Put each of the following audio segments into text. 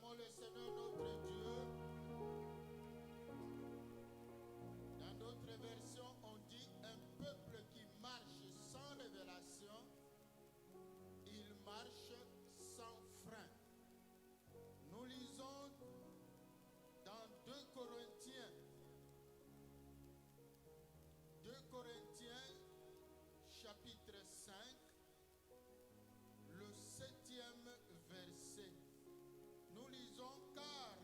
Acclamons le Seigneur notre Dieu. Dans d'autres versions, on dit un peuple qui marche sans révélation, il marche sans frein. Nous lisons dans 2 Corinthiens, chapitre 5, le 7e verset. Nous lisons car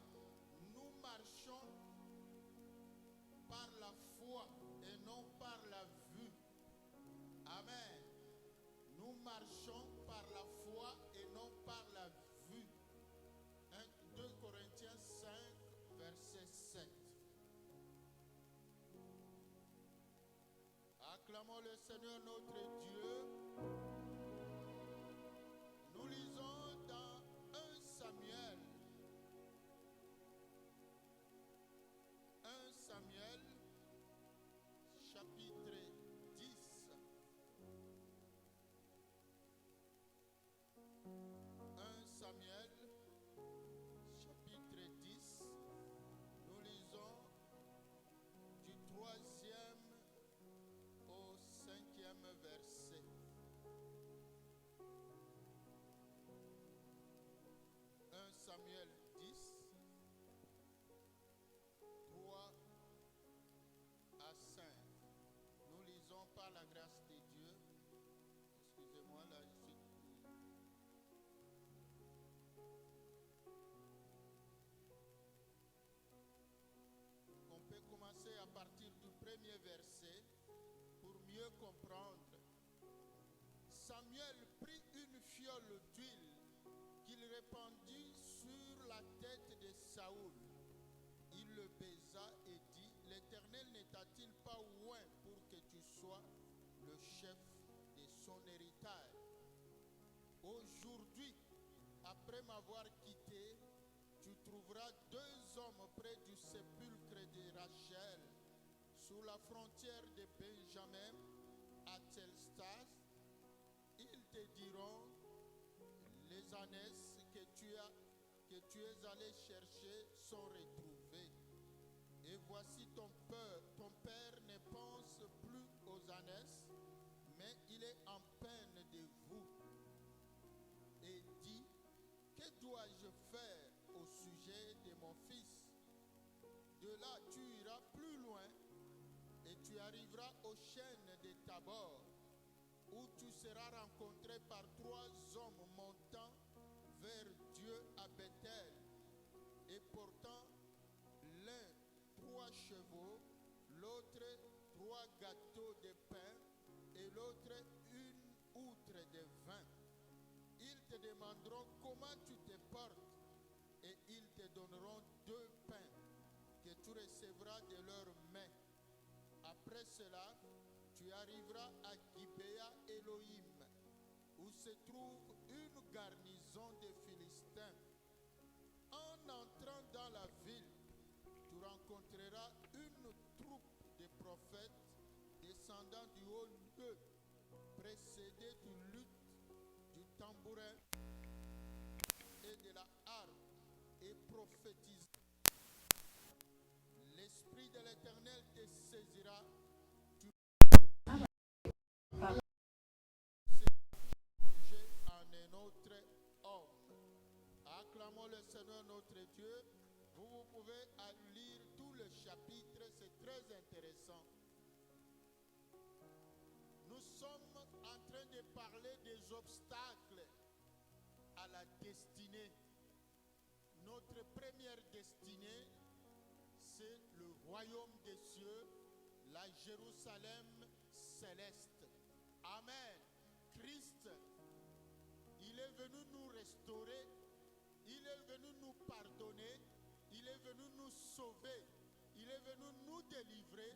nous marchons par la foi et non par la vue. Amen. Nous marchons par la foi et non par la vue. 2 Corinthiens 5, verset 7. Acclamons le Seigneur notre Dieu. Nous lisons dans 1 Samuel. 1 Samuel, chapitre 10. 1 Samuel, chapitre 10. Nous lisons du 3e au 5e verset. 1 Samuel 10, 3 à 5. Nous lisons par la grâce de Dieu. Excusez-moi, là, je suis... On peut commencer à partir du premier verset pour mieux comprendre. Samuel prit une fiole d'huile qu'il répandit sur la tête de Saoul. Il le baisa et dit, l'Éternel n'est-il pas loin pour que tu sois le chef de son héritage? Aujourd'hui, après m'avoir quitté, tu trouveras 2 hommes près du sépulcre de Rachel, sur la frontière de Benjamin, à Telstas. Ils te diront, les ânesses que tu es allé chercher sont retrouvées. Et voici ton père ne pense plus aux ânesses, mais il est en peine de vous. Et dit, que dois-je faire au sujet de mon fils? De là, tu iras plus loin et tu arriveras aux chênes de Tabor, où tu seras rencontré par 3 hommes montant vers Dieu à Bethel, et portant l'un 3 chevaux, l'autre 3 gâteaux de pain, et l'autre une outre de vin. Ils te demanderont comment tu te portes, et ils te donneront 2 pains que tu recevras de leurs mains. Après cela, tu arriveras à Gibéa Elohim, où se trouve une garnison de Philistins. En entrant dans la ville, tu rencontreras une troupe de prophètes descendant du haut lieu, précédés du luth, du tambourin et de la harpe, et prophétisant. L'Esprit de l'Éternel te saisira. En un autre homme. Acclamons le Seigneur notre Dieu. Vous pouvez lire tout le chapitre, c'est très intéressant. Nous sommes en train de parler des obstacles à la destinée. Notre première destinée, c'est le royaume des cieux, la Jérusalem céleste. Amen. Christ, il est venu nous restaurer, il est venu nous pardonner, il est venu nous sauver, il est venu nous délivrer,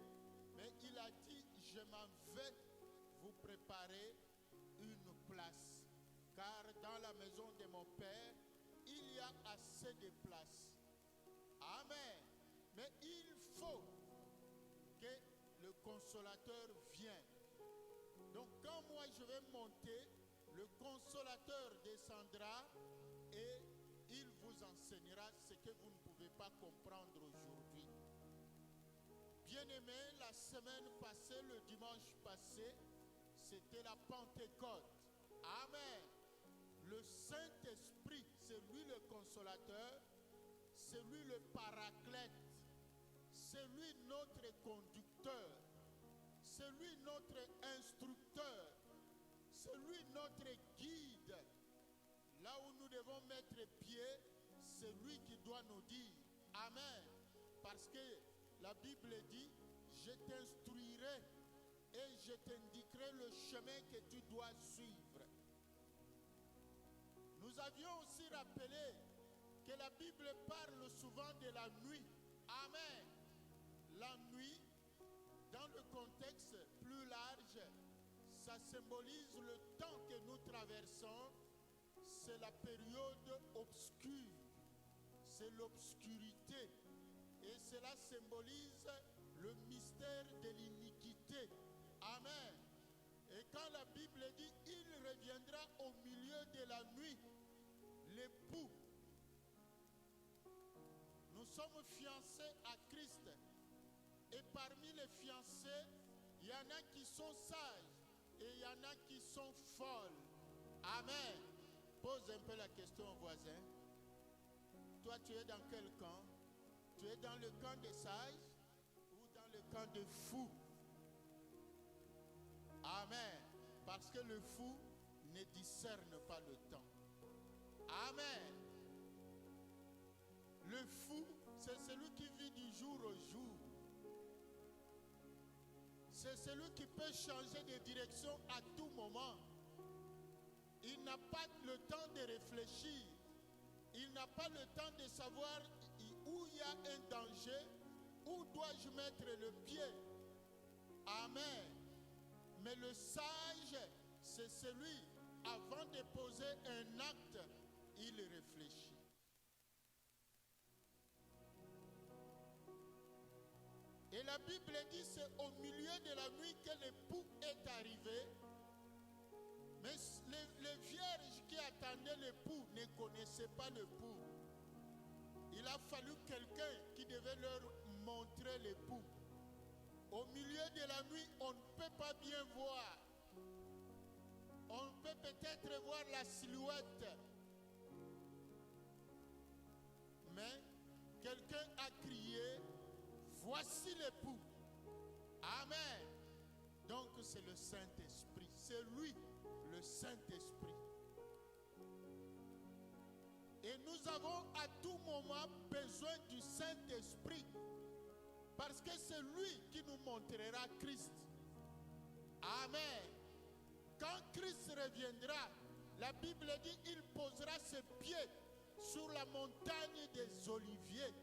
mais il a dit, je m'en vais vous préparer une place, car dans la maison de mon Père, il y a assez de places. Amen. Mais il faut que le consolateur vienne. Donc quand moi je vais monter, le consolateur descendra et il vous enseignera ce que vous ne pouvez pas comprendre aujourd'hui. Bien-aimés, la semaine passée, le dimanche passé, c'était la Pentecôte. Amen. Le Saint-Esprit, c'est lui le consolateur, c'est lui le paraclète, c'est lui notre conducteur, c'est lui notre instructeur, c'est lui notre guide. Là où nous devons mettre pied, c'est lui qui doit nous dire Amen. Parce que la Bible dit, je t'instruirai et je t'indiquerai le chemin que tu dois suivre. Nous avions aussi rappelé que la Bible parle souvent de la nuit. Amen. La nuit, dans le contexte plus large, ça symbolise le temps que nous traversons. C'est la période obscure. C'est l'obscurité. Et cela symbolise le mystère de l'iniquité. Amen. Et quand la Bible dit « Il reviendra au milieu de la nuit », l'époux, nous sommes fiancés à Christ. Et parmi les fiancés, il y en a qui sont sages et il y en a qui sont folles. Amen. Pose un peu la question au voisin. Toi, tu es dans quel camp? Tu es dans le camp des sages ou dans le camp des fous? Amen. Parce que le fou ne discerne pas le temps. Amen. Le fou, c'est celui qui vit du jour au jour. C'est celui qui peut changer de direction à tout moment. Il n'a pas le temps de réfléchir. Il n'a pas le temps de savoir où il y a un danger, où dois-je mettre le pied. Amen. Mais le sage, c'est celui, avant de poser un acte, il réfléchit. Et la Bible dit, c'est au milieu de la nuit que l'époux est arrivé. Mais les vierges qui attendaient l'époux ne connaissaient pas l'époux. Il a fallu quelqu'un qui devait leur montrer l'époux. Au milieu de la nuit, on ne peut pas bien voir. On peut peut-être voir la silhouette. Mais quelqu'un a crié, voici l'époux. Amen. Donc c'est le Saint-Esprit. C'est lui, le Saint-Esprit. Et nous avons à tout moment besoin du Saint-Esprit. Parce que c'est lui qui nous montrera Christ. Amen. Quand Christ reviendra, la Bible dit il posera ses pieds sur la montagne des Oliviers.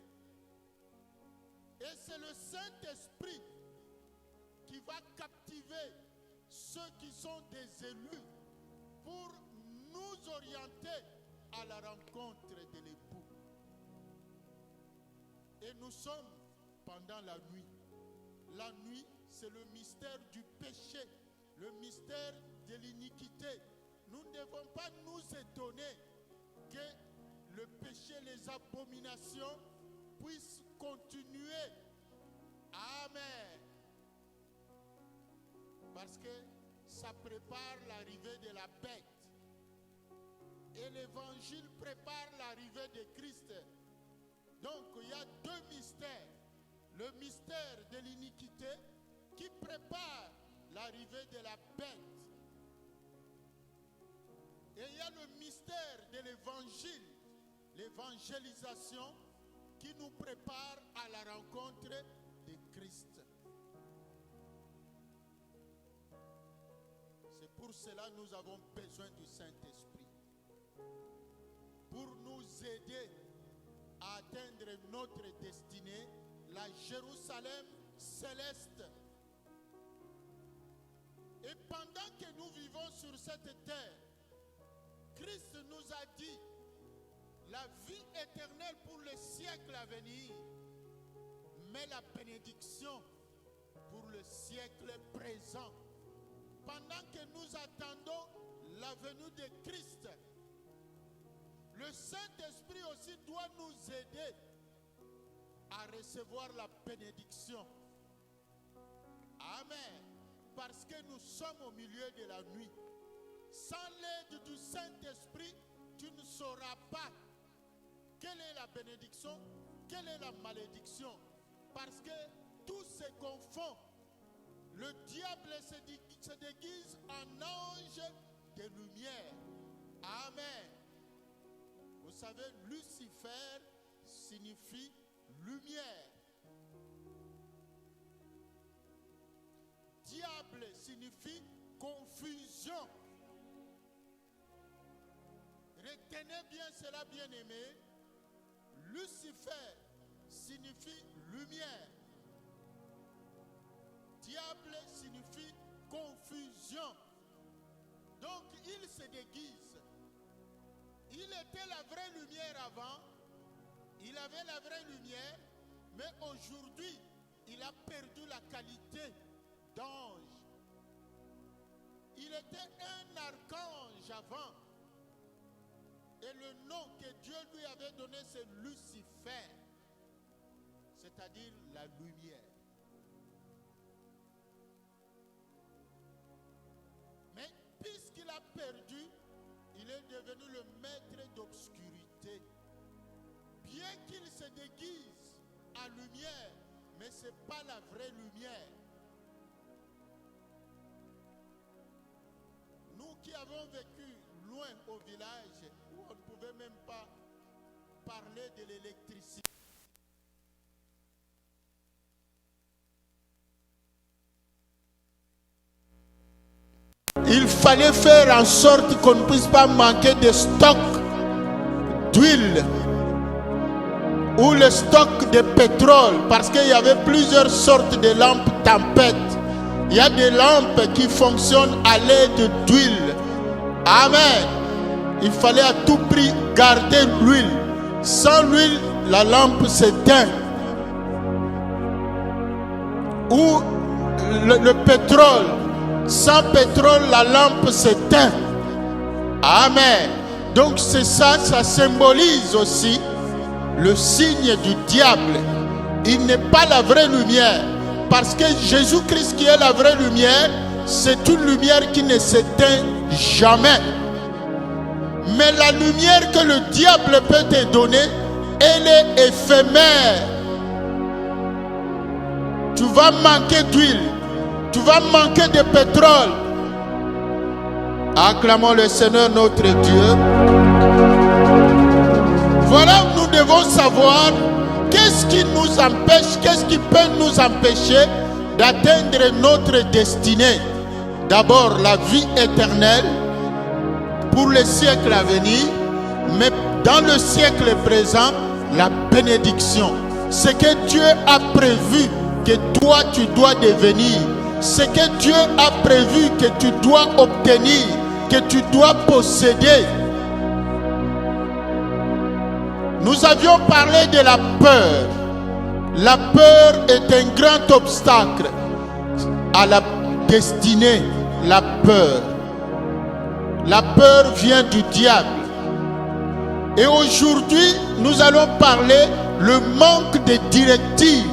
Et c'est le Saint-Esprit qui va captiver ceux qui sont des élus pour nous orienter à la rencontre de l'époux. Et nous sommes pendant la nuit. La nuit, c'est le mystère du péché, le mystère de l'iniquité. Nous ne devons pas nous étonner que le péché, les abominations puissent continuer. Amen. Parce que ça prépare l'arrivée de la bête. Et l'évangile prépare l'arrivée de Christ. Donc il y a deux mystères. Le mystère de l'iniquité qui prépare l'arrivée de la bête. Et il y a le mystère de l'évangile, l'évangélisation qui nous prépare à la rencontre de Christ. C'est pour cela que nous avons besoin du Saint-Esprit. Pour nous aider à atteindre notre destinée, la Jérusalem céleste. Et pendant que nous vivons sur cette terre, Christ nous a dit la vie éternelle pour les siècles à venir, mais la bénédiction pour le siècle présent. Pendant que nous attendons la venue de Christ, Le Saint-Esprit aussi doit nous aider à recevoir la bénédiction. Amen. Parce que nous sommes au milieu de la nuit. Sans l'aide du Saint-Esprit, tu ne sauras pas quelle est la bénédiction, quelle est la malédiction. Parce que tout se confond. Le diable se déguise en ange de lumière. Amen. Vous savez, Lucifer signifie lumière. Diable signifie confusion. Retenez bien cela, bien-aimé. Lucifer signifie lumière. Diable signifie confusion. Donc il se déguise. Il était la vraie lumière avant. Il avait la vraie lumière. Mais aujourd'hui, il a perdu la qualité d'ange. Il était un archange avant. Et le nom que Dieu lui avait donné, c'est Lucifer. C'est-à-dire la lumière. Mais puisqu'il a perdu, il est devenu le maître d'obscurité. Bien qu'il se déguise en lumière, mais ce n'est pas la vraie lumière. Nous qui avons vécu loin au village, où on ne pouvait même pas parler de l'électricité. Il fallait faire en sorte qu'on ne puisse pas manquer de stock d'huile ou le stock de pétrole, parce qu'il y avait plusieurs sortes de lampes tempête. Il y a des lampes qui fonctionnent à l'aide d'huile. Amen. Il fallait à tout prix garder l'huile. Sans l'huile, la lampe s'éteint. Ou le pétrole. Sans pétrole, la lampe s'éteint. Amen. Donc c'est ça, ça symbolise aussi le signe du diable. Il n'est pas la vraie lumière. Parce que Jésus-Christ qui est la vraie lumière, c'est une lumière qui ne s'éteint jamais. Mais la lumière que le diable peut te donner, elle est éphémère. Tu vas manquer d'huile. Tu vas manquer de pétrole. Acclamons le Seigneur notre Dieu. Voilà où nous devons savoir qu'est-ce qui nous empêche, qu'est-ce qui peut nous empêcher d'atteindre notre destinée. D'abord, la vie éternelle pour les siècles à venir, mais dans le siècle présent, la bénédiction. Ce que Dieu a prévu que toi tu dois devenir, ce que Dieu a prévu que tu dois obtenir, que tu dois posséder. Nous avions parlé de la peur. La peur est un grand obstacle à la destinée. La peur. La peur vient du diable. Et aujourd'hui, nous allons parler le manque de directives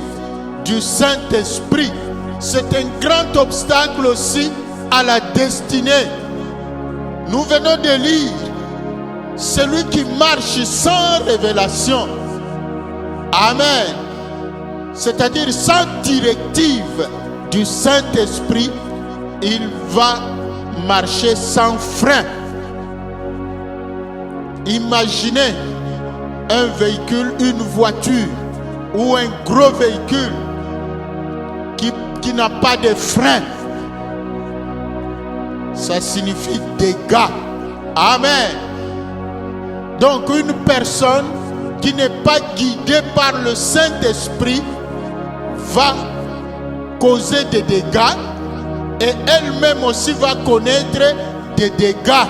du Saint-Esprit. C'est un grand obstacle aussi à la destinée. Nous venons de lire celui qui marche sans révélation. Amen. C'est-à-dire sans directive du Saint-Esprit, il va marcher sans frein. Imaginez un véhicule, une voiture ou un gros véhicule qui n'a pas de frein. Ça signifie dégâts. Amen. Donc une personne qui n'est pas guidée par le Saint-Esprit va causer des dégâts et elle-même aussi va connaître des dégâts.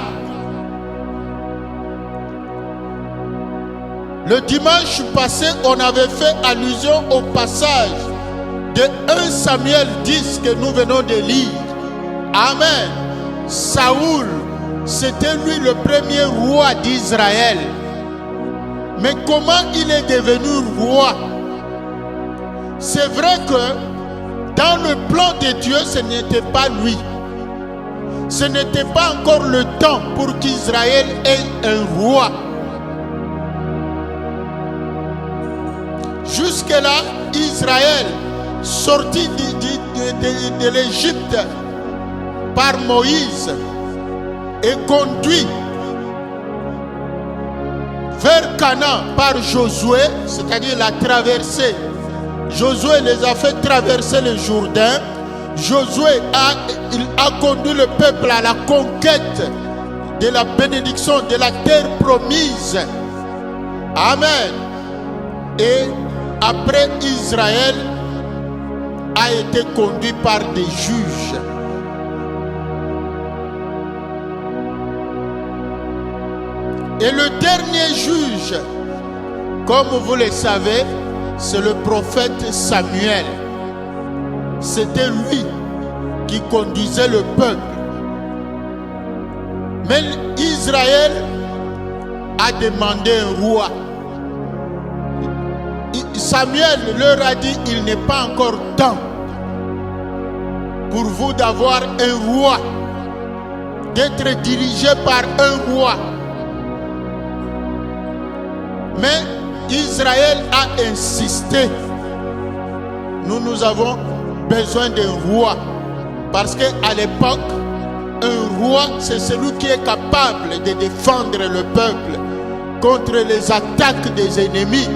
Le dimanche passé, on avait fait allusion au passage de 1 Samuel 10 que nous venons de lire. Amen. Saoul, c'était lui le premier roi d'Israël. Mais comment il est devenu roi? C'est vrai que dans le plan de Dieu, ce n'était pas lui. Ce n'était pas encore le temps pour qu'Israël ait un roi. Jusque-là, Israël, sorti de l'Égypte par Moïse et conduit vers Canaan par Josué, c'est-à-dire la traversée. Josué les a fait traverser le Jourdain. Josué a conduit le peuple à la conquête de la bénédiction de la terre promise. Amen. Et après, Israël a été conduit par des juges. Et le dernier juge, comme vous le savez, c'est le prophète Samuel. C'était lui qui conduisait le peuple. Mais Israël a demandé un roi. Samuel leur a dit, il n'est pas encore temps pour vous d'avoir un roi, d'être dirigé par un roi. Mais Israël a insisté. Nous avons besoin d'un roi. Parce qu'à l'époque, un roi, c'est celui qui est capable de défendre le peuple contre les attaques des ennemis.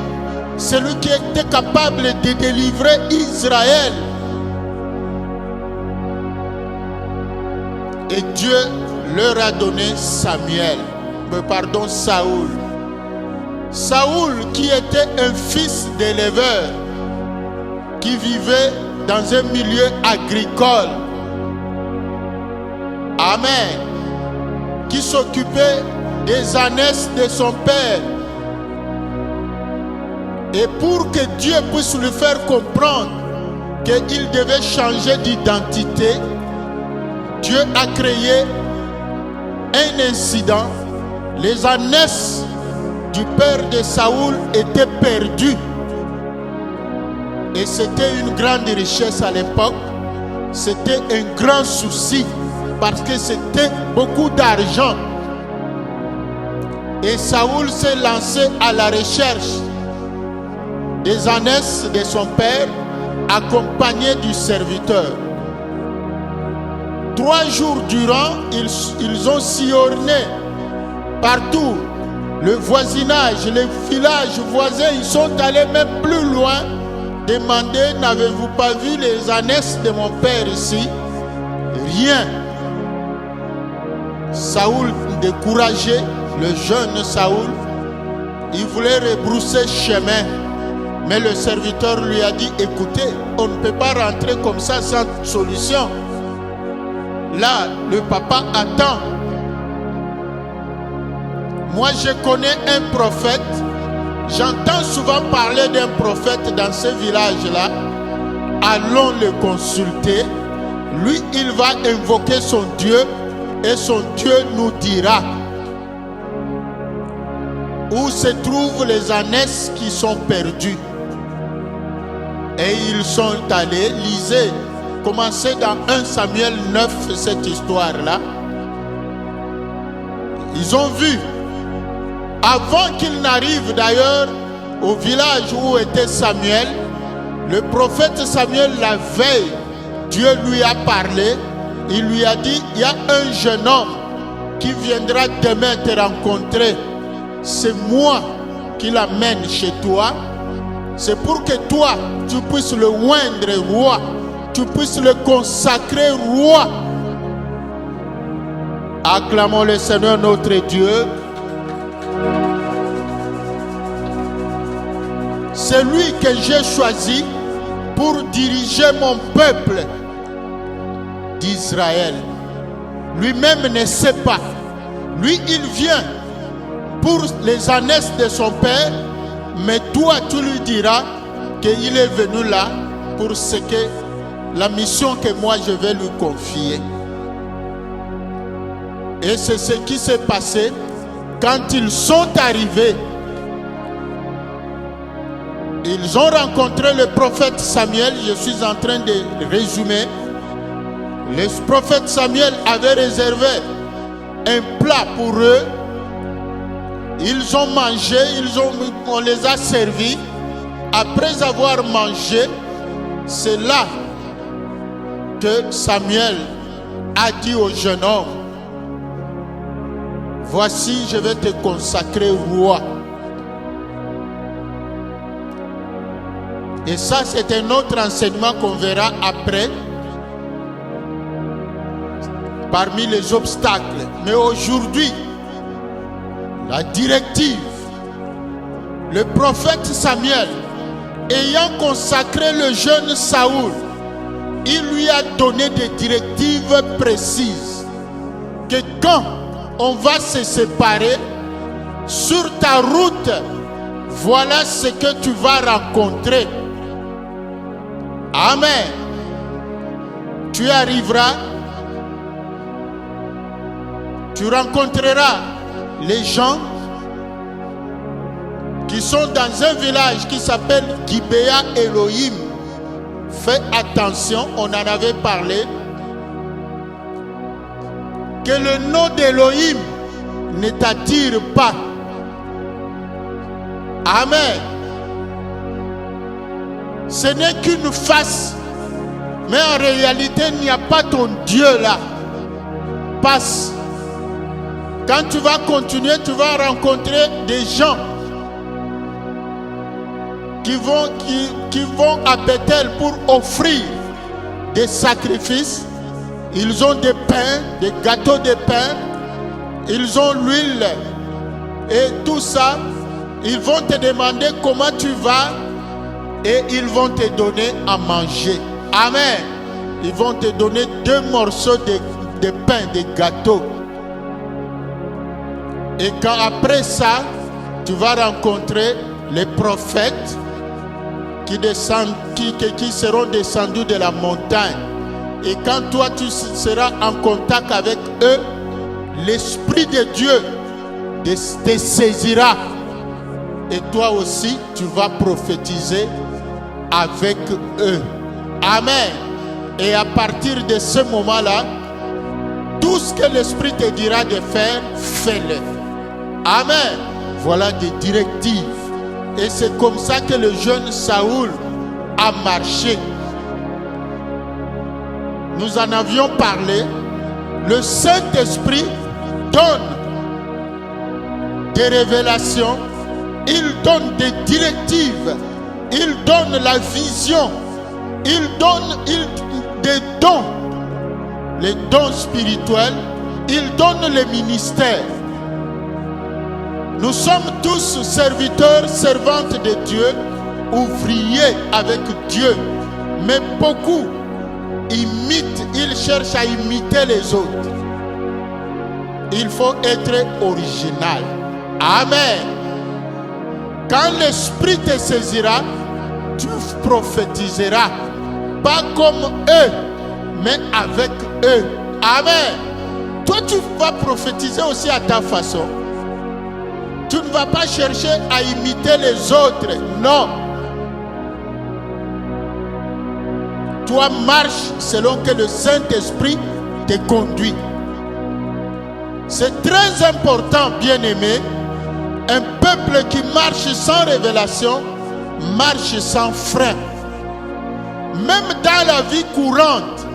Celui qui était capable de délivrer Israël. Et Dieu leur a donné Saül. Saül qui était un fils d'éleveur, qui vivait dans un milieu agricole. Amen. Qui s'occupait des ânesses de son père. Et pour que Dieu puisse lui faire comprendre qu'il devait changer d'identité, Dieu a créé un incident. Les ânesses du père de Saül étaient perdues. Et c'était une grande richesse à l'époque. C'était un grand souci parce que c'était beaucoup d'argent. Et Saül s'est lancé à la recherche des ânesses de son père, accompagné du serviteur. 3 jours durant, ils ont sillonné partout. Le voisinage, les villages voisins, ils sont allés même plus loin. Demander, n'avez-vous pas vu les ânesses de mon père ici? Rien. Saül, découragé, le jeune Saül, il voulait rebrousser chemin. Mais le serviteur lui a dit, écoutez, on ne peut pas rentrer comme ça sans solution. Là, le papa attend. Moi, je connais un prophète. J'entends souvent parler d'un prophète dans ce village-là. Allons le consulter. Lui, il va invoquer son Dieu et son Dieu nous dira où se trouvent les ânesses qui sont perdues. Et ils sont allés, lisez, commencez dans 1 Samuel 9 cette histoire-là. Ils ont vu. Avant qu'il n'arrive d'ailleurs au village où était Samuel, le prophète Samuel, la veille, Dieu lui a parlé. Il lui a dit, il y a un jeune homme qui viendra demain te rencontrer. C'est moi qui l'amène chez toi. C'est pour que toi, tu puisses le oindre roi. Tu puisses le consacrer roi. Acclamons le Seigneur notre Dieu. C'est lui que j'ai choisi pour diriger mon peuple d'Israël. Lui-même ne sait pas. Lui, il vient pour les ânesses de son père, mais toi, tu lui diras qu'il est venu là pour la mission que moi je vais lui confier. Et c'est ce qui s'est passé quand ils sont arrivés Ils ont rencontré le prophète Samuel. Je suis en train de résumer. Le prophète Samuel avait réservé un plat pour eux. Ils ont mangé, on les a servis. Après avoir mangé, c'est là que Samuel a dit au jeune homme, voici, je vais te consacrer roi. Et ça, c'est un autre enseignement qu'on verra après, parmi les obstacles. Mais aujourd'hui, la directive, le prophète Samuel, ayant consacré le jeune Saoul, il lui a donné des directives précises. Que quand on va se séparer, sur ta route, voilà ce que tu vas rencontrer. Amen. Tu arriveras, tu rencontreras les gens qui sont dans un village qui s'appelle Gibea Elohim. Fais attention, on en avait parlé. Que le nom d'Elohim ne t'attire pas. Amen. Ce n'est qu'une face, mais en réalité, il n'y a pas ton Dieu là. Passe. Quand tu vas continuer, tu vas rencontrer des gens qui vont à Bethel pour offrir des sacrifices. Ils ont des pains, des gâteaux de pain. Ils ont l'huile et tout ça. Ils vont te demander comment tu vas et ils vont te donner à manger. Amen. Ils vont te donner 2 morceaux de pain, de gâteaux. Et quand après ça, tu vas rencontrer les prophètes qui seront descendus de la montagne. Et quand toi tu seras en contact avec eux, l'Esprit de Dieu te saisira. Et toi aussi, tu vas prophétiser avec eux. Amen. Et à partir de ce moment-là, tout ce que l'Esprit te dira de faire, fais-le. Amen. Voilà des directives. Et c'est comme ça que le jeune Saoul a marché. Nous en avions parlé. Le Saint-Esprit donne des révélations. Il donne des directives. Il donne la vision. Il donne des dons. Les dons spirituels. Il donne les ministères. Nous sommes tous serviteurs, servantes de Dieu, ouvriers avec Dieu. Mais beaucoup imitent, ils cherchent à imiter les autres. Il faut être original. Amen. Quand l'Esprit te saisira, tu prophétiseras. Pas comme eux, mais avec eux. Amen. Toi, tu vas prophétiser aussi à ta façon. Tu ne vas pas chercher à imiter les autres. Non. Toi, marche selon que le Saint-Esprit te conduit. C'est très important, bien-aimé. Un peuple qui marche sans révélation, marche sans frein. Même dans la vie courante,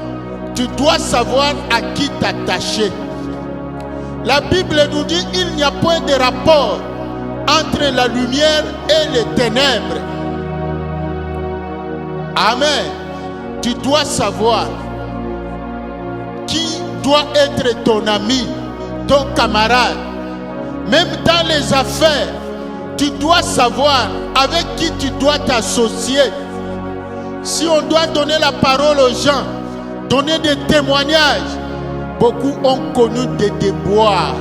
tu dois savoir à qui t'attacher. La Bible nous dit qu'il n'y a point de rapport entre la lumière et les ténèbres. Amen. Tu dois savoir qui doit être ton ami, ton camarade. Même dans les affaires, tu dois savoir avec qui tu dois t'associer. Si on doit donner la parole aux gens, donner des témoignages, beaucoup ont connu des déboires.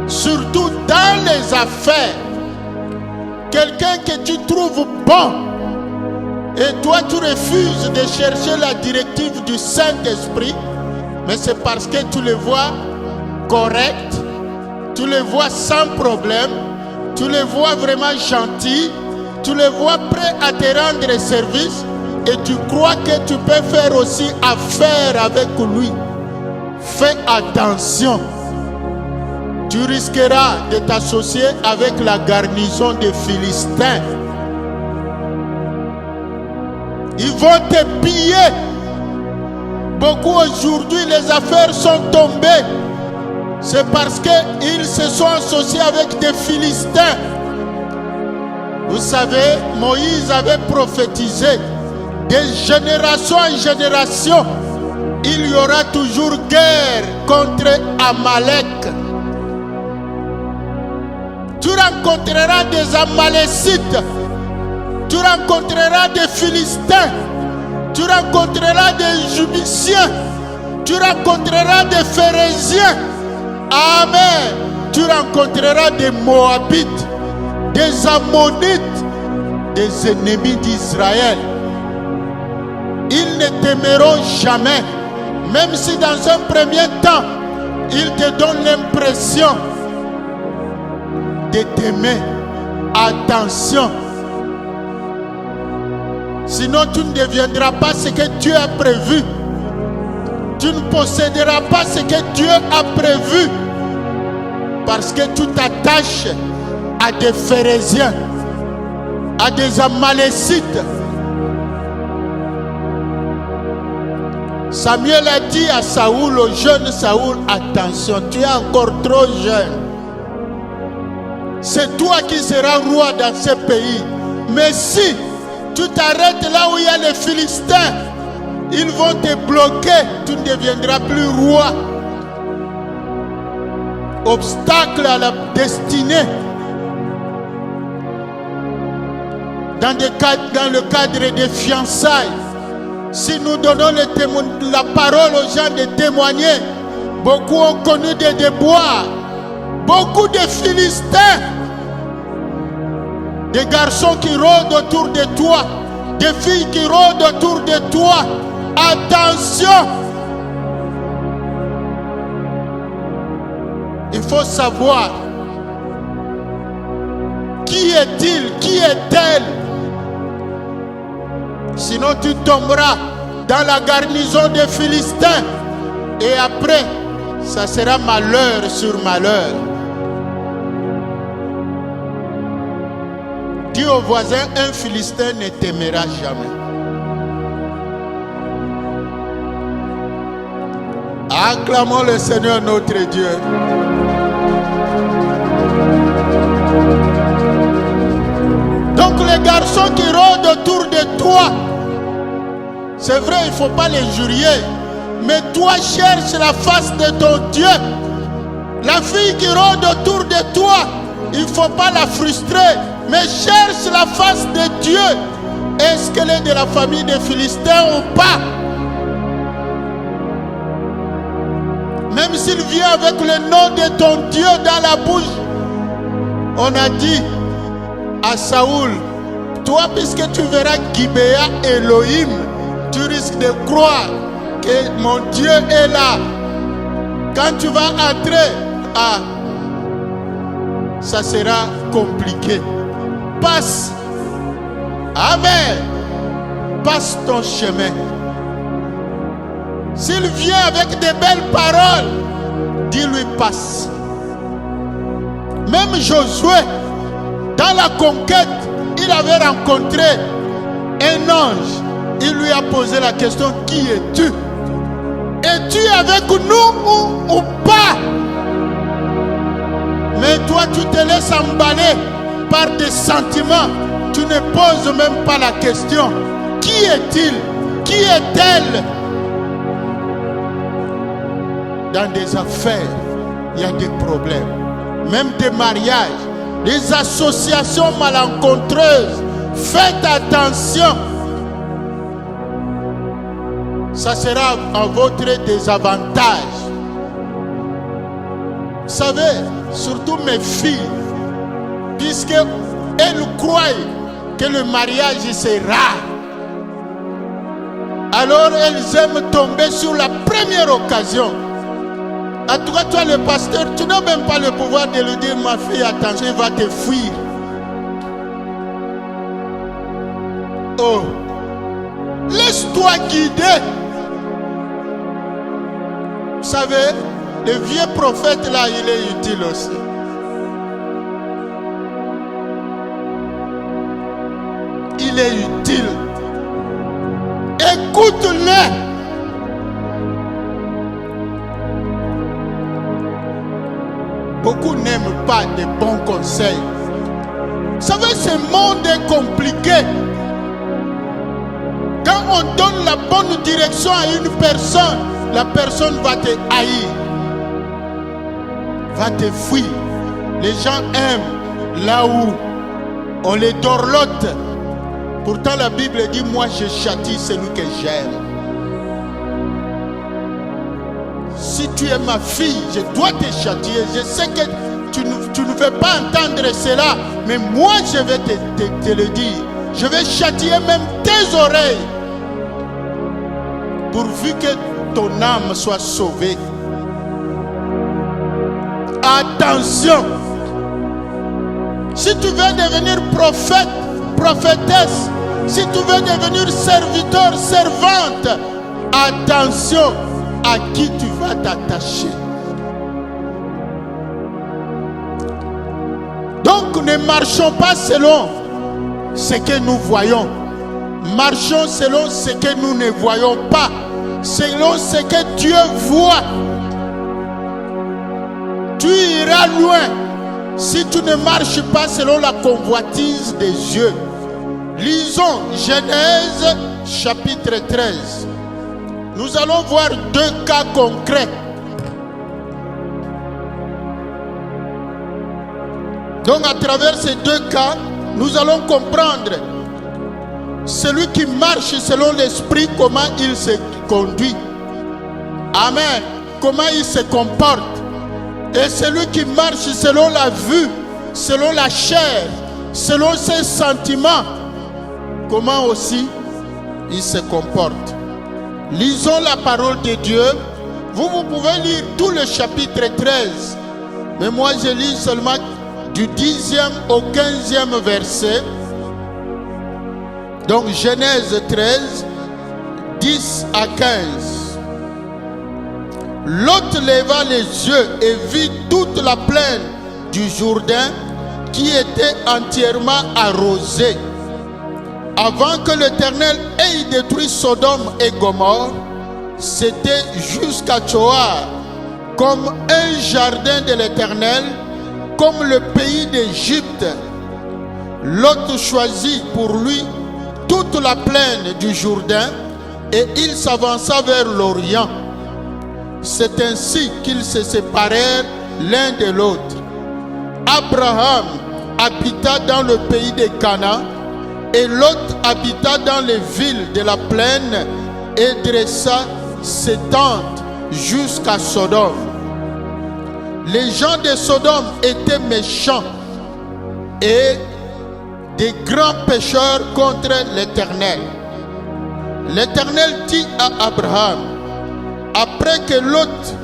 Surtout dans les affaires. Quelqu'un que tu trouves bon, et toi tu refuses de chercher la directive du Saint-Esprit, mais c'est parce que tu le vois correct, tu le vois sans problème, tu le vois vraiment gentil, Tu les vois prêts à te rendre service et tu crois que tu peux faire aussi affaire avec lui. Fais attention. Tu risqueras de t'associer avec la garnison des Philistins. Ils vont te piller. Beaucoup aujourd'hui, les affaires sont tombées. C'est parce qu'ils se sont associés avec des Philistins. Vous savez, Moïse avait prophétisé. De génération en génération, il y aura toujours guerre contre Amalek. Tu rencontreras des Amalécites. Tu rencontreras des Philistins. Tu rencontreras des Jubiciens. Tu rencontreras des Phérésiens. Amen. Tu rencontreras des Moabites, des Ammonites, des ennemis d'Israël. Ils ne t'aimeront jamais. Même si dans un premier temps, ils te donnent l'impression de t'aimer. Attention. Sinon, tu ne deviendras pas ce que Dieu a prévu. Tu ne posséderas pas ce que Dieu a prévu. Parce que tu t'attaches à des Phérésiens, à des Amalécites. Samuel a dit à Saoul, au jeune Saoul, attention, tu es encore trop jeune. C'est toi qui seras roi dans ce pays. Mais si tu t'arrêtes là où il y a les Philistins, ils vont te bloquer, tu ne deviendras plus roi. Obstacle à la destinée. Dans le cadre des fiançailles, si nous donnons la parole aux gens de témoigner, beaucoup ont connu des déboires, beaucoup de Philistins, des garçons qui rôdent autour de toi, des filles qui rôdent autour de toi. Attention! Il faut savoir qui est-il, qui est-elle. Sinon tu tomberas dans la garnison des Philistins. Et après, ça sera malheur sur malheur. Dis au voisin, un Philistin ne t'aimera jamais. Acclamons le Seigneur notre Dieu. Donc les garçons qui rôdent autour de toi, c'est vrai, il ne faut pas les injurier, mais toi cherche la face de ton Dieu. La fille qui rôde autour de toi, il ne faut pas la frustrer, mais cherche la face de Dieu. Est-ce qu'elle est de la famille des Philistins ou pas? Même s'il vient avec le nom de ton Dieu dans la bouche, on a dit à Saoul, toi puisque tu verras Gibéa Elohim, tu risques de croire que mon Dieu est là. Quand tu vas entrer, ça sera compliqué. Passe. Amen. Passe ton chemin. S'il vient avec de belles paroles, dis-lui passe. Même Josué, dans la conquête, il avait rencontré un ange. Il lui a posé la question, qui es-tu? Es-tu avec nous ou pas? Mais toi, tu te laisses emballer par des sentiments. Tu ne poses même pas la question. Qui est-il? Qui est-elle? Dans des affaires, il y a des problèmes. Même des mariages, des associations malencontreuses. Faites attention. Ça sera à votre désavantage. Vous savez, surtout mes filles, puisque elles croient que le mariage c'est rare, alors elles aiment tomber sur la première occasion. En tout cas, toi le pasteur, tu n'as même pas le pouvoir de lui dire, ma fille, attention, il va te fuir. Oh, laisse-toi guider. Vous savez, le vieux prophète là, il est utile aussi. Il est utile. Écoute-le. Beaucoup n'aiment pas de bons conseils. Vous savez, ce monde est compliqué. Quand on donne la bonne direction à une personne, la personne va te haïr, va te fuir. Les gens aiment là où on les dorlote. Pourtant la Bible dit, moi je châtie celui que j'aime. Si tu es ma fille, je dois te châtier. Je sais que tu ne veux pas entendre cela, mais moi je vais te le dire. Je vais châtier même tes oreilles, pourvu que ton âme soit sauvée. Attention, si tu veux devenir prophète, prophétesse, si tu veux devenir serviteur, servante, attention à qui tu vas t'attacher. Donc ne marchons pas selon ce que nous voyons. Marchons selon ce que nous ne voyons pas. Selon ce que Dieu voit. Tu iras loin si tu ne marches pas selon la convoitise des yeux. Lisons Genèse chapitre 13. Nous allons voir deux cas concrets. Donc à travers ces deux cas, nous allons comprendre celui qui marche selon l'esprit, comment il se conduit. Amen. Comment il se comporte. Et celui qui marche selon la vue, selon la chair, selon ses sentiments, comment aussi il se comporte. Lisons la parole de Dieu. Vous pouvez lire tout le chapitre 13. Mais moi je lis seulement du 10e au 15e verset. Donc Genèse 13, 10 à 15. Lot leva les yeux et vit toute la plaine du Jourdain qui était entièrement arrosée. Avant que l'Éternel ait détruit Sodome et Gomorrhe, c'était jusqu'à Tsoar, comme un jardin de l'Éternel, comme le pays d'Égypte. Lot choisit pour lui toute la plaine du Jourdain et il s'avança vers l'Orient. C'est ainsi qu'ils se séparèrent l'un de l'autre. Abraham habita dans le pays de Canaan et Lot habita dans les villes de la plaine et dressa ses tentes jusqu'à Sodome. Les gens de Sodome étaient méchants et des grands pécheurs contre l'Éternel. L'Éternel dit à Abraham, après que Lot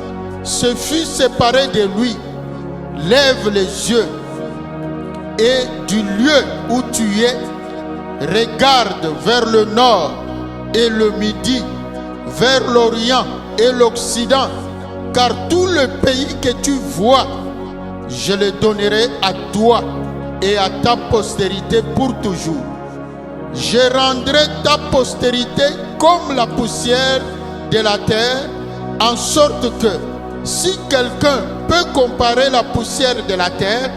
se fut séparé de lui, lève les yeux et du lieu où tu es, regarde vers le nord et le midi, vers l'Orient et l'Occident, car tout le pays que tu vois, je le donnerai à toi et à ta postérité pour toujours. Je rendrai ta postérité comme la poussière de la terre, en sorte que si quelqu'un peut comparer la poussière de la terre,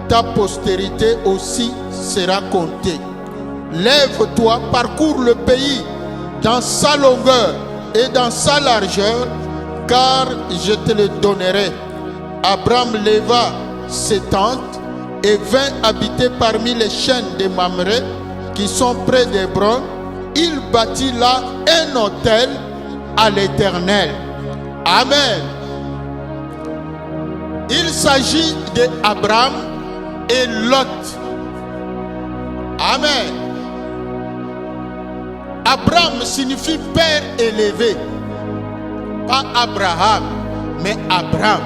ta postérité aussi sera comptée. Lève-toi, parcours le pays dans sa longueur et dans sa largeur, car je te le donnerai. Abraham leva ses tentes et vint habiter parmi les chênes de Mamré qui sont près d'Hébron. Il bâtit là un autel à l'Éternel. Amen. Il s'agit d'Abraham et Lot. Amen. Abraham signifie père élevé. Pas Abraham, mais Abraham.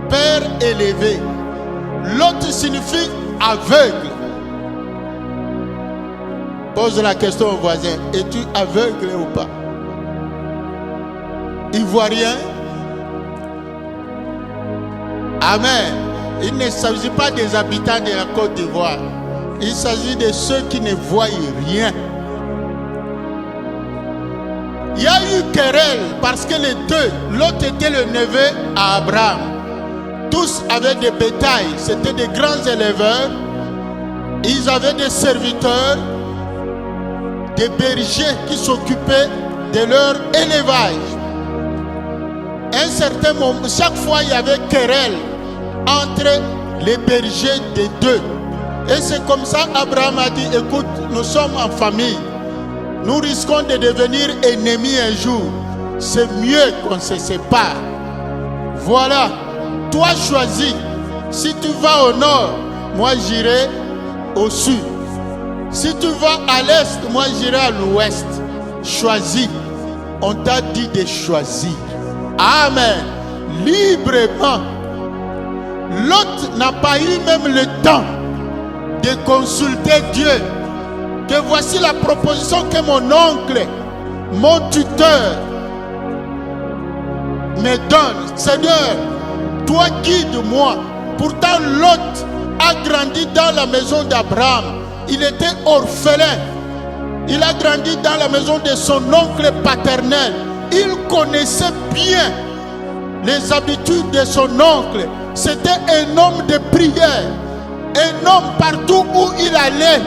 Père élevé. Lot signifie aveugle. Pose la question au voisin. Es-tu aveugle ou pas? Ivoirien? Amen. Il ne s'agit pas des habitants de la Côte d'Ivoire. Il s'agit de ceux qui ne voient rien. Il y a eu querelle parce que les deux, l'autre était le neveu à Abraham. Tous avaient des bétails, c'était des grands éleveurs. Ils avaient des serviteurs, des bergers qui s'occupaient de leur élevage. Un certain moment, chaque fois il y avait querelle entre les bergers des deux. Et c'est comme ça Abraham a dit, écoute, nous sommes en famille. Nous risquons de devenir ennemis un jour. C'est mieux qu'on se sépare. Voilà, toi choisis. Si tu vas au nord, moi j'irai au sud. Si tu vas à l'est, moi j'irai à l'ouest. Choisis. On t'a dit de choisir. Amen. Librement. L'autre n'a pas eu même le temps de consulter Dieu. Que voici la proposition que mon oncle, mon tuteur, me donne. Seigneur, toi guide-moi. Pourtant l'autre a grandi dans la maison d'Abraham. Il était orphelin. Il a grandi dans la maison de son oncle paternel. Il connaissait bien les habitudes de son oncle. C'était un homme de prière. Un homme partout où il allait.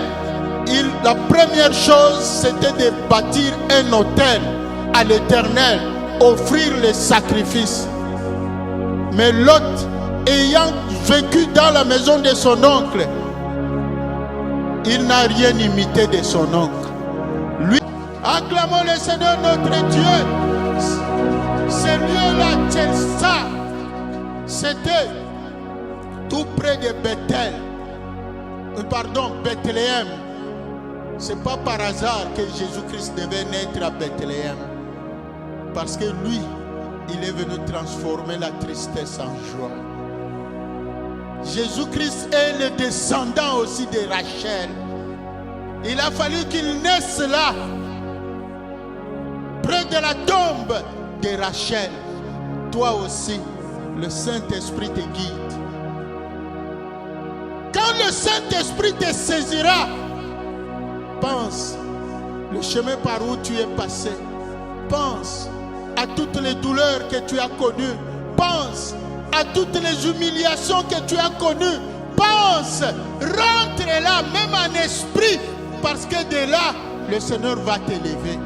La première chose, c'était de bâtir un autel à l'Éternel, offrir les sacrifices. Mais l'autre, ayant vécu dans la maison de son oncle, il n'a rien imité de son oncle. Lui, acclamons le Seigneur notre Dieu. Ce lieu-là, Tchelsa, c'était tout près de Bethel. Bethléem. Ce n'est pas par hasard que Jésus-Christ devait naître à Bethléem. Parce que lui, il est venu transformer la tristesse en joie. Jésus-Christ est le descendant aussi de Rachel. Il a fallu qu'il naisse là, près de la tombe de Rachel. Toi aussi, le Saint-Esprit te guide. Quand le Saint-Esprit te saisira, pense le chemin par où tu es passé. Pense à toutes les douleurs que tu as connues. Pense à toutes les humiliations que tu as connues. Pense, rentre là, même en esprit, parce que de là, le Seigneur va t'élever.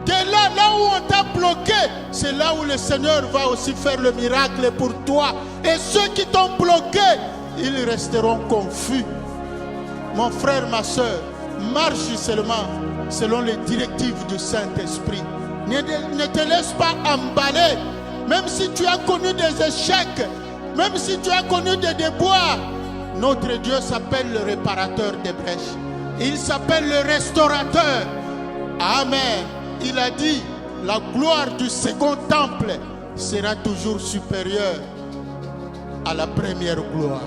De là, là où on t'a bloqué, c'est là où le Seigneur va aussi faire le miracle pour toi. Et ceux qui t'ont bloqué, ils resteront confus. Mon frère, ma soeur, marche seulement selon les directives du Saint-Esprit. Ne te laisse pas emballer. Même si tu as connu des échecs, même si tu as connu des déboires, notre Dieu s'appelle le réparateur des brèches. Il s'appelle le restaurateur. Amen. Il a dit, la gloire du second temple sera toujours supérieure à la première gloire.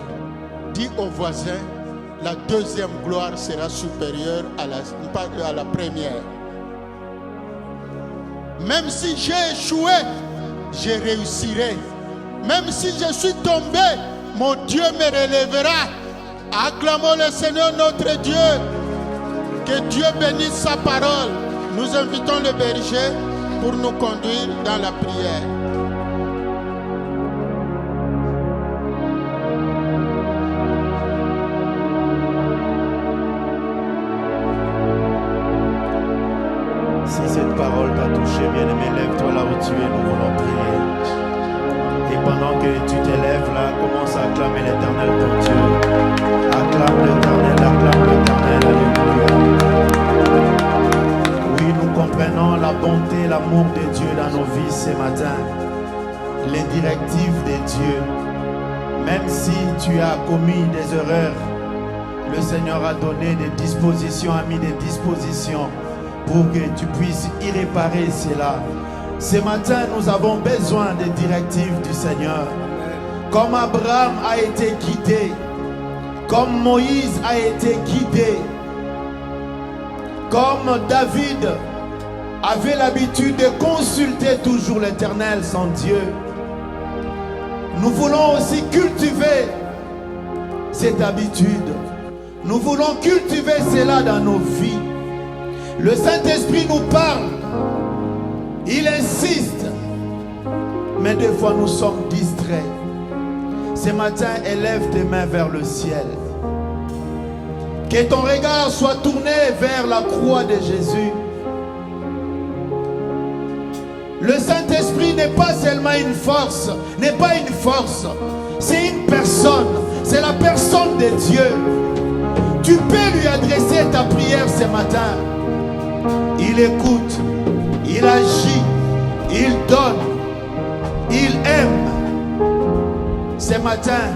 Dis au voisin, la deuxième gloire sera supérieure à la première. Même si j'ai échoué, je réussirai. Même si je suis tombé, mon Dieu me relèvera. Acclamons le Seigneur notre Dieu. Que Dieu bénisse sa parole. Nous invitons le berger pour nous conduire dans la prière. Si cette parole t'a touché, bien-aimé, lève-toi là où tu es, nous voulons prier. Et pendant que tu t'élèves là, commence à acclamer l'Éternel ton Dieu. Acclame l'Éternel, alléluia. Oui, nous comprenons la bonté, l'amour de Dieu dans nos vies ce matin. Les directives de Dieu. Même si tu as commis des erreurs, le Seigneur a donné des dispositions, a mis des dispositions pour que tu puisses y réparer cela. Ce matin, nous avons besoin des directives du Seigneur. Comme Abraham a été guidé, comme Moïse a été guidé, Comme David avait l'habitude de consulter toujours l'Éternel, son Dieu, nous voulons aussi cultiver cette habitude. Nous voulons cultiver cela dans nos vies. Le Saint-Esprit nous parle. Il insiste. Mais des fois nous sommes distraits. Ce matin, élève tes mains vers le ciel. Que ton regard soit tourné vers la croix de Jésus. Le Saint-Esprit n'est pas seulement une force, n'est pas une force, c'est une personne, c'est la personne de Dieu. Tu peux lui adresser ta prière ce matin. Il écoute, il agit, il donne, il aime. Ce matin,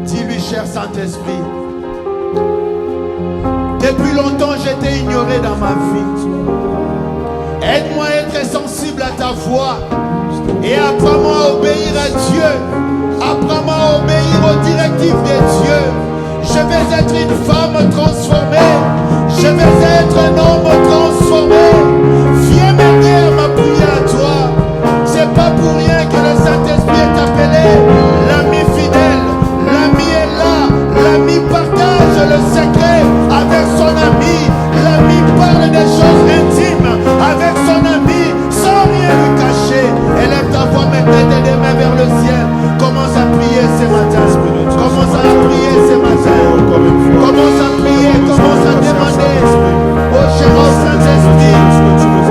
dis-lui, cher Saint-Esprit, depuis longtemps j'étais ignoré dans ma vie. Aide-moi à être sensible à ta voix et apprends-moi à obéir à Dieu. Apprends-moi à obéir aux directives de Dieu. Je vais être une femme transformée. Je vais être un homme transformé. Viens m'aider à m'appuyer à toi. C'est pas pour rien que le Saint-Esprit est appelé l'ami fidèle. L'ami est là. L'ami partage le secret avec son ami. L'ami parle des choses intimes avec son ami sans rien lui cacher. Élève ta voix, mets tes mains vers le ciel. Commence à prier ce matin. Commence à prier ce matin. Commence à prier, commence à demander au cher Saint-Esprit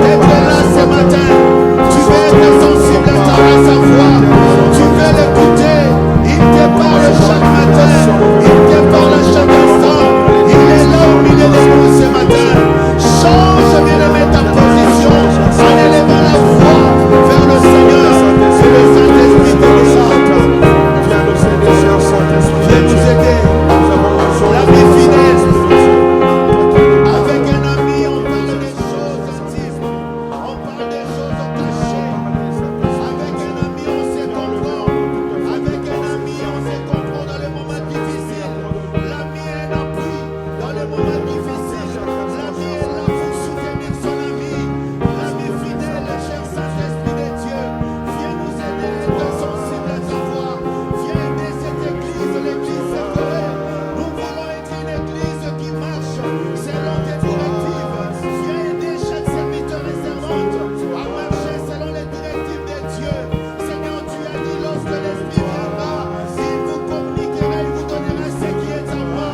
d'être là ce matin. Tu veux être sensible à sa voix. Tu veux l'écouter. Il te parle chaque matin. Il te parle chaque instant. Il est là au milieu de nous ce matin. Change, bien-aimé, ta position en élevant la voix vers le Seigneur. C'est le Saint-Esprit qui est là. Viens nous aider. L'ami fidèle. Avec un ami, on parle des choses intimes. On parle des choses cachées. Avec un ami, on se comprend. Avec un ami, on se comprend dans les moments difficiles. L'ami est un appui dans les moments difficiles. L'ami est là pour soutenir son ami. L'ami fidèle, cher Saint-Esprit de Dieu. Viens nous aider à être sensibles à ta voix. Viens aider cette église, l'église séparée. Nous voulons être une église qui marche selon tes directives. Viens aider chaque serviteur et servante à marcher selon les directives de Dieu. Seigneur, tu as dit lorsque l'Esprit viendra, il vous communiquera, il vous donnera ce qui est à moi.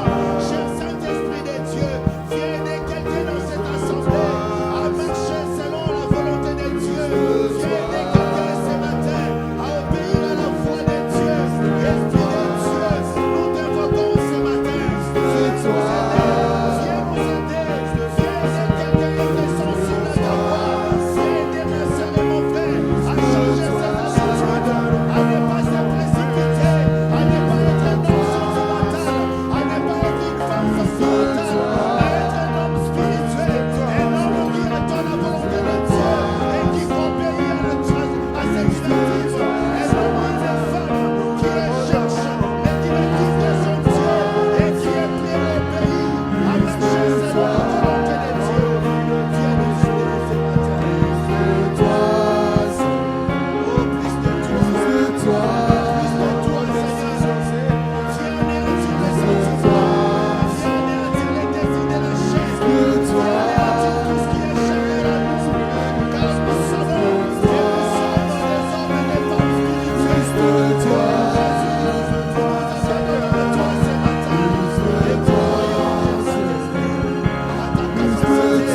Cher Saint-Esprit de Dieu, viens aider quelqu'un dans cette assemblée à marcher selon la volonté de Dieu. Viens aider quelqu'un ce matin à obéir à la voix de Dieu. Esprit de Dieu, nous t'invoquons ce matin. Viens nous aider. Viens aider quelqu'un qui est sensible à ta voix. Viens aider ma soeur et mon frère à changer cette attitude, à ne pas se précipiter, à ne pas être un homme sentimental, à ne pas être une femme sentimentale, à être un homme spirituel, un homme qui attend la volonté de Dieu et qui obéit à ses directives. Un homme et une femme qui recherche les directives de son Dieu et qui est prêt à obéir, à marcher selon la volonté de Dieu. Viens nous aider ce matin. Oh, plus de toi. Plus de toi, Seigneur. Viens anéantir les sentiments. Viens anéantir les désirs de la chair. Viens anéantir tout ce qui est charnel à nous. Car nous savons que nous sommes des hommes et des femmes spirituels. Jésus, nous attendons de toi ce matin. Et croyons, Saint-Esprit, à ta capacité de nous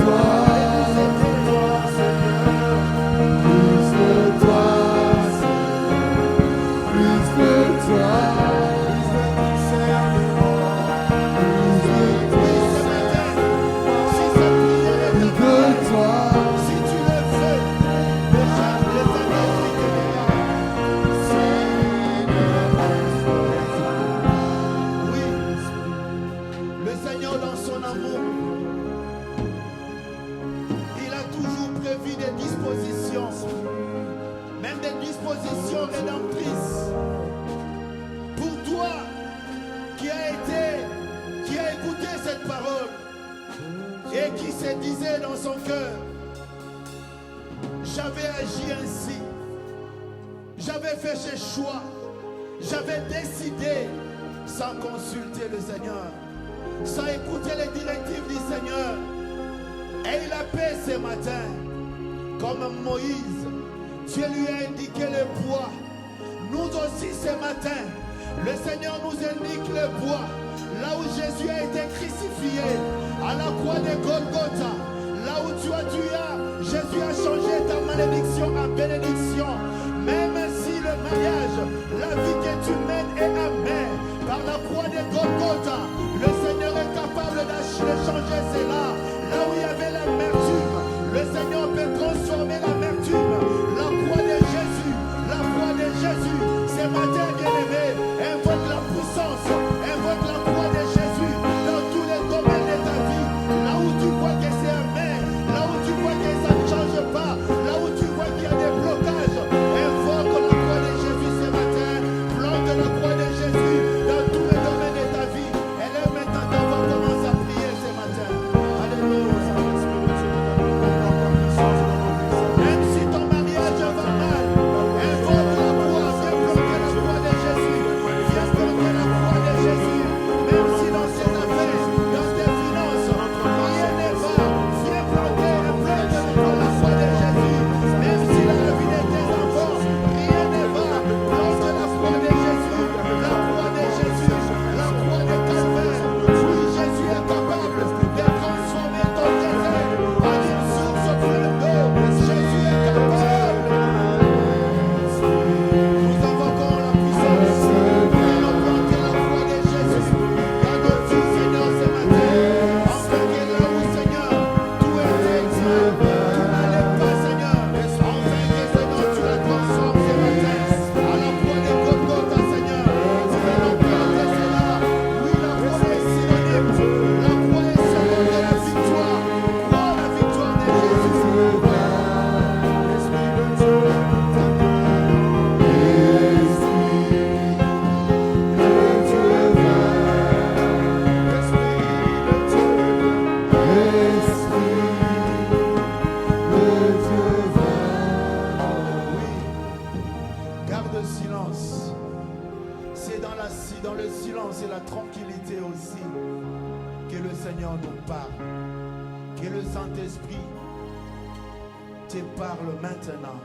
le Seigneur, dans son amour, il a toujours prévu des dispositions, même des dispositions rédemptrices pour toi qui a écouté cette parole. et qui se disait dans son cœur, j'avais agi ainsi, j'avais fait ce choix, j'avais décidé sans consulter le Seigneur, sans écouter les directives du Seigneur. Et il a paix ce matin, comme Moïse, Dieu lui a indiqué le bois. Nous aussi ce matin, le Seigneur nous indique le bois, là où Jésus a été crucifié, à la croix de Golgotha, là où Jésus a changé ta malédiction en bénédiction. Même si le mariage, la vie que tu mènes est amère, par la croix de Golgotha, le Seigneur est capable de changer cela. Là où il y avait l'amertume, le Seigneur peut transformer l'amertume. La croix de Jésus, la croix de Jésus, ce matin bien-aimé, invoque la puissance, invoque la croix de Jésus dans tous les domaines de ta vie. Là où tu vois que c'est amer, là où tu vois que ça ne change pas, là où tu vois qu'il y a des blocages, invoque la croix de Jésus ce matin, plante la croix de Jésus dans tous les domaines de ta vie. Et là maintenant, on va commencer à prier ce matin. Alléluia. Même si ton mariage va mal, invoque la croix, viens planter la croix de Jésus. Viens planter la croix de Jésus. Même si dans ses affaires, dans tes finances, rien ne va, viens planter la croix de Jésus. Même si dans la vie de tes enfants, rien ne va, plante la croix de Jésus. La croix de Jésus, la croix de Calvaire. Oui, Jésus est capable de transformer ton désert en une source pleine d'eau. Jésus est capable. Nous invoquons la puissance. Nous allons planter la croix de Jésus dans nos vies, Seigneur, ce matin. Enfin que là où, Seigneur, tout était exact, tout n'allait pas, Seigneur. Enfin que, Seigneur, tu la transformes ce matin à la croix de Golgotha, Seigneur. Nous allons planter cela. Oui, la croix est synonyme. La croix est synonyme de la victoire. Crois la victoire de Jésus. Garde le silence. C'est dans le silence et la tranquillité aussi que le Seigneur nous parle. Que le Saint-Esprit te parle maintenant.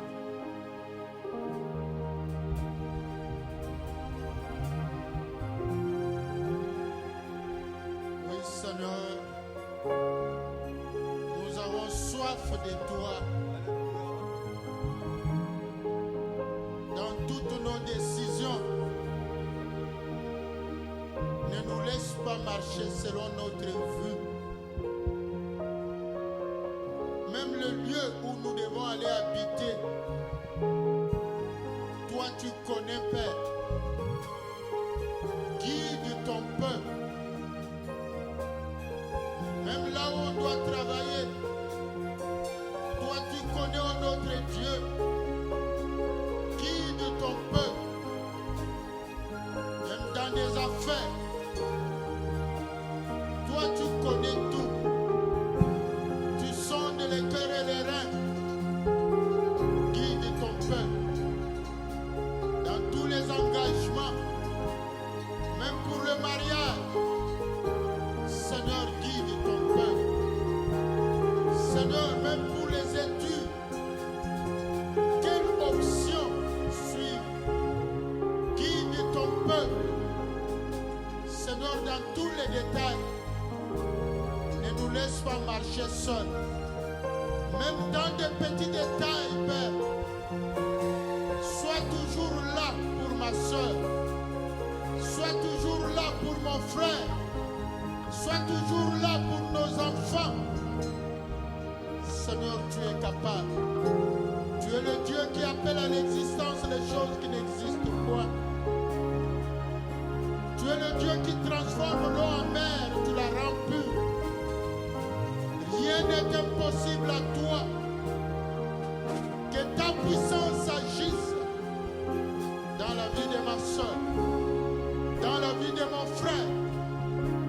Oui, Seigneur, nous avons soif de toi. Dans toutes nos décisions, ne nous laisse pas marcher selon notre vue. Même le lieu où nous devons aller habiter, toi tu connais, Père. Guide ton peuple. Même là où on doit travailler, toi tu connais, oh notre Dieu. Guide ton peuple. Même dans des affaires, toi tu connais tout. Tu sondes les cœurs et les reins. Guide ton peuple. Dans tous les engagements, même pour le mariage, Seigneur, guide ton peuple. Seigneur, même pour les études, quelle option suivre? Guide ton peuple. Seigneur, dans tous les détails, ne nous laisse pas marcher seul. Même dans des petits détails, Père, sois toujours là pour ma soeur. Sois toujours là pour mon frère. Sois toujours là pour nos enfants. Seigneur, tu es capable. Tu es le Dieu qui appelle à l'existence les choses qui n'existent pas. Tu es le Dieu qui transforme l'eau en mer, tu la rends pure. Rien n'est impossible à toi. Que ta puissance agisse dans la vie de ma soeur, dans la vie de mon frère,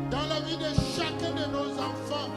dans la vie de chacun de nos enfants.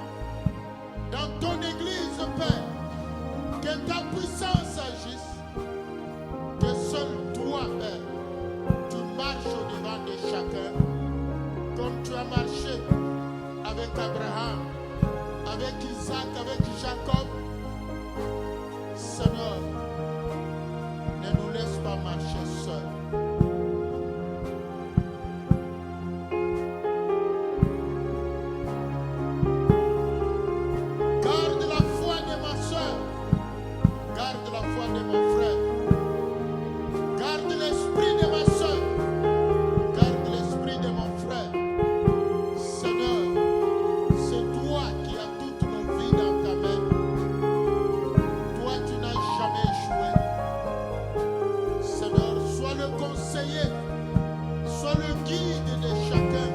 Sois le guide de chacun.